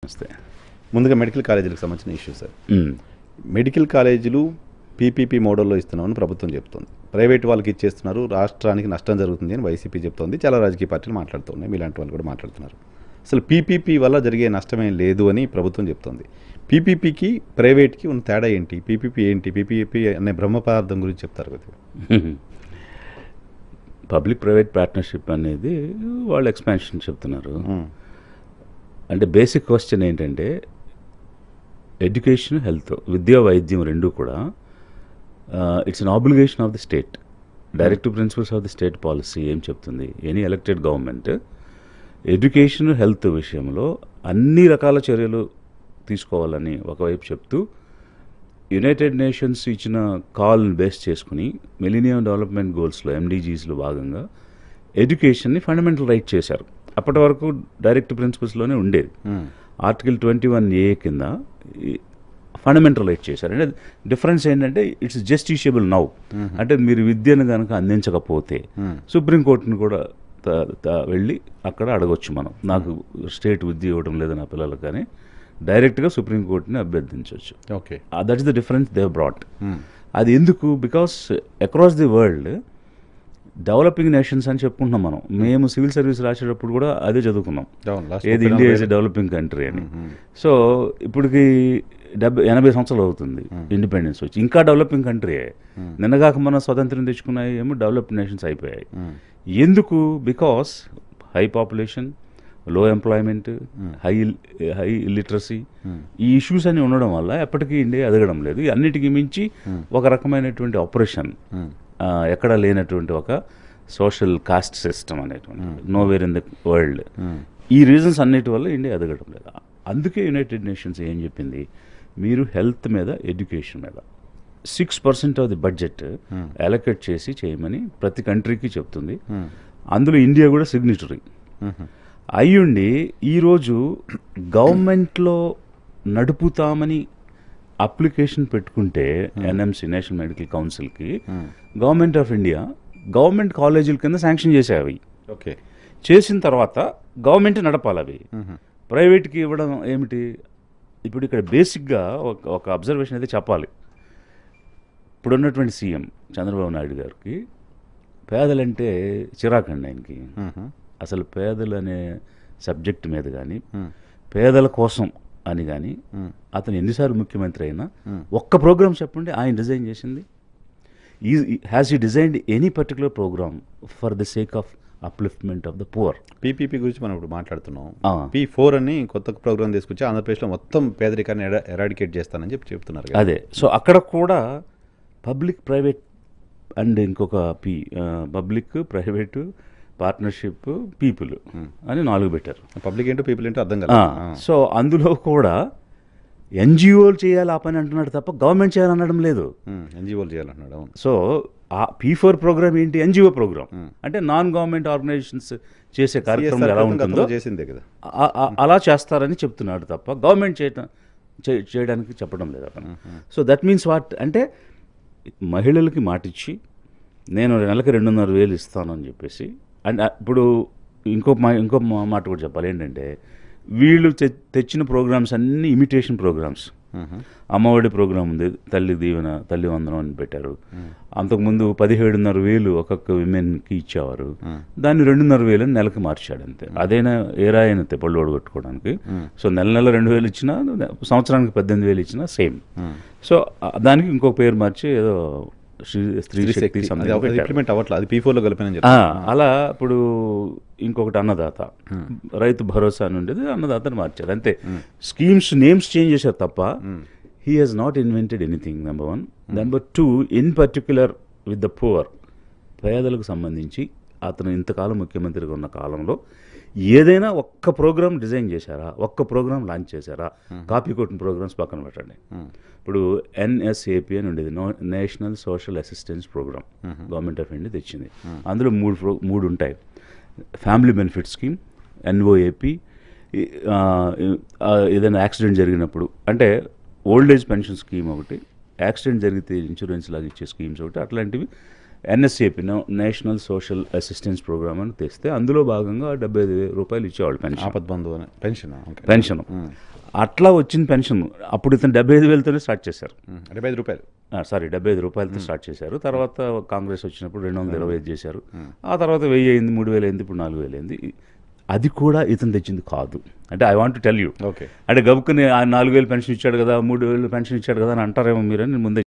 నమస్తే. ముందుగా మెడికల్ కాలేజీలకు సంబంధించిన ఇష్యూ సార్. మెడికల్ కాలేజీలు పీపీపీ మోడల్లో ఇస్తున్నామని ప్రభుత్వం చెప్తోంది. ప్రైవేట్ వాళ్ళకి ఇచ్చేస్తున్నారు, రాష్ట్రానికి నష్టం జరుగుతుంది అని వైసీపీ చెప్తోంది. చాలా రాజకీయ పార్టీలు మాట్లాడుతున్నాయి, మీలాంటి వాళ్ళు కూడా మాట్లాడుతున్నారు. అసలు పీపీపీ వల్ల జరిగే నష్టమేం లేదు అని ప్రభుత్వం చెప్తోంది. పీపీపీకి ప్రైవేట్కి ఉన్న తేడా ఏంటి? పీపీపీ ఏంటి? పీపీపీ అనే బ్రహ్మ పదార్థం గురించి చెప్తారు కదా. పబ్లిక్ ప్రైవేట్ పార్ట్నర్షిప్ అనేది వాళ్ళు ఎక్స్పాన్షన్ చెప్తున్నారు. అంటే బేసిక్ క్వశ్చన్ ఏంటంటే ఎడ్యుకేషన్, హెల్త్, విద్యా, వైద్యం రెండు కూడా it's an obligation of the state. Directive principles of the state policy ఏం చెప్తుంది? Any elected government education, health విషయంలో అన్ని రకాల చర్యలు తీసుకోవాలని ఒకవైపు చెప్తూ యునైటెడ్ నేషన్స్ ఇచ్చిన కాల్ని బేస్ చేసుకుని మిలీనియం డెవలప్మెంట్ గోల్స్లో ఎండీజీస్లో భాగంగా ఎడ్యుకేషన్ని ఫండమెంటల్ రైట్ చేశారు. అప్పటి వరకు డైరెక్ట్ ప్రిన్సిపల్స్లోనే ఉండేది. ఆర్టికల్ 21A కింద ఫండమెంటల్ రైట్ చేశారు. అంటే డిఫరెన్స్ ఏంటంటే ఇట్స్ జస్టిషియబుల్ నౌ. అంటే మీరు విద్యను కనుక అందించకపోతే సుప్రీంకోర్టును కూడా వెళ్ళి అక్కడ అడగొచ్చు. మనం నాకు స్టేట్ విద్య ఇవ్వడం లేదు నా పిల్లలకు, కానీ డైరెక్ట్గా సుప్రీంకోర్టుని అభ్యర్థించవచ్చు. Okay, that is the difference they brought. అది ఎందుకు? Because across the world developing nations అని చెప్పుకుంటున్నాం మనం. మేము సివిల్ సర్వీస్ రాసేటప్పుడు కూడా అదే చదువుకున్నాం, ఏది India is a developing country అని. సో ఇప్పటికి 80 సంవత్సరాలు అవుతుంది ఇండిపెండెన్స్ వచ్చి, ఇంకా డెవలపింగ్ కంట్రీ. నిన్నగాక మనం స్వతంత్రం తెచ్చుకున్నాయి ఏమో డెవలప్డ్ నేషన్స్ అయిపోయాయి. ఎందుకు? బికాస్ హై పాపులేషన్, లో ఎంప్లాయ్మెంట్, హై ఇల్లిటరసీ, ఈ ఇష్యూస్ అన్ని ఉండడం వల్ల ఎప్పటికీ ఇండియా ఎదగడం లేదు. అన్నిటికీ మించి ఒక రకమైనటువంటి ఆపరేషన్, ఎక్కడ లేనటువంటి ఒక సోషల్ కాస్ట్ సిస్టమ్ అనేటువంటి నోవేర్ ఇన్ ద వరల్డ్. ఈ రీజన్స్ అన్నిటి వల్ల ఇండియా ఎదగడం లేదు. అందుకే యునైటెడ్ నేషన్స్ ఏం చెప్పింది, మీరు హెల్త్ మీద, ఎడ్యుకేషన్ మీద 6% ఆఫ్ ది బడ్జెట్ అలొకేట్ చేసి చేయమని ప్రతి కంట్రీకి చెప్తుంది. అందులో ఇండియా కూడా సిగ్నేటరీ అయ్యుండి ఈరోజు గవర్నమెంట్లో నడుపుతామని అప్లికేషన్ పెట్టుకుంటే ఎన్ఎంసి, నేషనల్ మెడికల్ కౌన్సిల్కి, గవర్నమెంట్ ఆఫ్ ఇండియా గవర్నమెంట్ కాలేజీల కింద శాంక్షన్ చేసేవి. ఓకే, చేసిన తర్వాత గవర్నమెంట్ నడపాలి అవి. ప్రైవేట్కి ఇవ్వడం ఏమిటి? ఇప్పుడు ఇక్కడ బేసిక్గా ఒక అబ్జర్వేషన్ అయితే చెప్పాలి. ఇప్పుడున్నటువంటి సీఎం చంద్రబాబు నాయుడు గారికి పేదలంటే చిరాకండి ఆయనకి. అసలు పేదలు అనే సబ్జెక్ట్ మీద కానీ, పేదల కోసం అని కానీ అతను ఎన్నిసార్లు ముఖ్యమంత్రి అయినా ఒక్క ప్రోగ్రామ్ చెప్పండి ఆయన డిజైన్ చేసింది. Has he designed any particular programme for the sake of upliftment of the poor? PPP గురించి మనం ఇప్పుడు మాట్లాడుతున్నాం. P4 అని కొత్త ప్రోగ్రామ్ తీసుకొచ్చి ఆంధ్రప్రదేశ్లో మొత్తం పేదరికాన్ని ఎరాడికేట్ చేస్తానని చెప్తున్నారు. అదే. సో అక్కడ కూడా పబ్లిక్ ప్రైవేట్ అండ్ ఇంకొక పబ్లిక్ ప్రైవేటు పార్ట్నర్షిప్, పీపుల్ అని 4 పెట్టారు. పబ్లిక్ ఏంటో పీపుల్ ఏంటో అర్థం కాదు. సో అందులో కూడా ఎన్జిఓలు చేయాలి ఆ పని అంటున్నాడు తప్ప గవర్నమెంట్ చేయాలనడం లేదు. ఎన్జిఓలు చేయాలన్నాడు. సో ఆ P4 ప్రోగ్రామ్ ఏంటి? NGO programme. అంటే నాన్ గవర్నమెంట్ ఆర్గనైజేషన్స్ చేసే కార్యక్రమం ఎలా ఉంటుందో చేసిందే కదా, అలా చేస్తారని చెప్తున్నాడు తప్ప గవర్నమెంట్ చేయడానికి చెప్పడం లేదు అతను. సో దట్ మీన్స్ వాట్ అంటే మహిళలకి మాటిచ్చి నేను నెలకి 2,500,000 ఇస్తాను అని చెప్పేసి. అండ్ ఇప్పుడు ఇంకో మాట కూడా చెప్పాలి ఏంటంటే, వీళ్ళు తెచ్చిన ప్రోగ్రామ్స్ అన్నీ ఇమిటేషన్ ప్రోగ్రామ్స్. అమ్మఒడి ప్రోగ్రామ్ ఉంది, తల్లి దీవెన, తల్లి వందనం అని పెట్టారు. అంతకుముందు 17,500,000 ఒక్కొక్క విమెన్కి ఇచ్చేవారు. దాన్ని 2,500,000 అని నెలకి మార్చాడు అంతే. అదైనా ఏరా అయిన పళ్ళు ఓడగొట్టుకోవడానికి. సో నెల 2,000 ఇచ్చినా, సంవత్సరానికి 18,000 ఇచ్చినా సేమ్. సో దానికి ఇంకొక పేరు మార్చి ఏదో స్త్రీ శక్తి ఇంప్లిమెంట్ అవ్వట్లేదు, అది P4లో కలిపిన. అలా ఇప్పుడు ఇంకొకటి అన్నదాత, రైతు భరోసా అని ఉండేది, అన్నదాతని మార్చారు అంతే. స్కీమ్స్ నేమ్స్ చేంజ్ చేశారు తప్ప he has not invented anything. Number 1. Number 2, in particular with the poor, పేదలకు సంబంధించి అతను ఇంతకాలం ముఖ్యమంత్రిగా ఉన్న కాలంలో ఏదైనా ఒక్క ప్రోగ్రామ్ డిజైన్ చేశారా? ఒక్క ప్రోగ్రామ్ లాంచ్ చేశారా? కాపీ కొట్టిన ప్రోగ్రామ్స్ పక్కన పెట్టండి. ఇప్పుడు NSAP అని ఉండేది, national social assistance programme, government of India తెచ్చింది. అందులో మూడు ఉంటాయి. ఫ్యామిలీ బెనిఫిట్ స్కీమ్, NOAP, ఏదైనా యాక్సిడెంట్ జరిగినప్పుడు అంటే ఓల్డ్ ఏజ్ పెన్షన్ స్కీమ్ ఒకటి, యాక్సిడెంట్ జరిగితే ఇన్సూరెన్స్ లాగా ఇచ్చే స్కీమ్స్ ఒకటి, అట్లాంటివి NSAP, national social assistance programme అని తెస్తే అందులో భాగంగా 75,000 రూపాయలు ఇచ్చేవాళ్ళు పెన్షన్. ఆపద్బంధు పెన్షన్. పెన్షన్ అట్లా వచ్చిన పెన్షన్ అప్పుడు ఇతను 75,000తోనే స్టార్ట్ చేశారు. 75 రూపాయలు. సారీ 75 రూపాయలతో స్టార్ట్ చేశారు. తర్వాత కాంగ్రెస్ వచ్చినప్పుడు 225 చేశారు. ఆ తర్వాత 1000 అయింది, 3000 అయింది, ఇప్పుడు 4000 అయింది. అది కూడా ఇతను తెచ్చింది కాదు. అంటే I want to tell you. Okay. అంటే గబుక్కుని 4000 పెన్షన్ ఇచ్చాడు కదా, 3000 పెన్షన్ ఇచ్చాడు కదా అని అంటారేమో మీరని నేను ముందే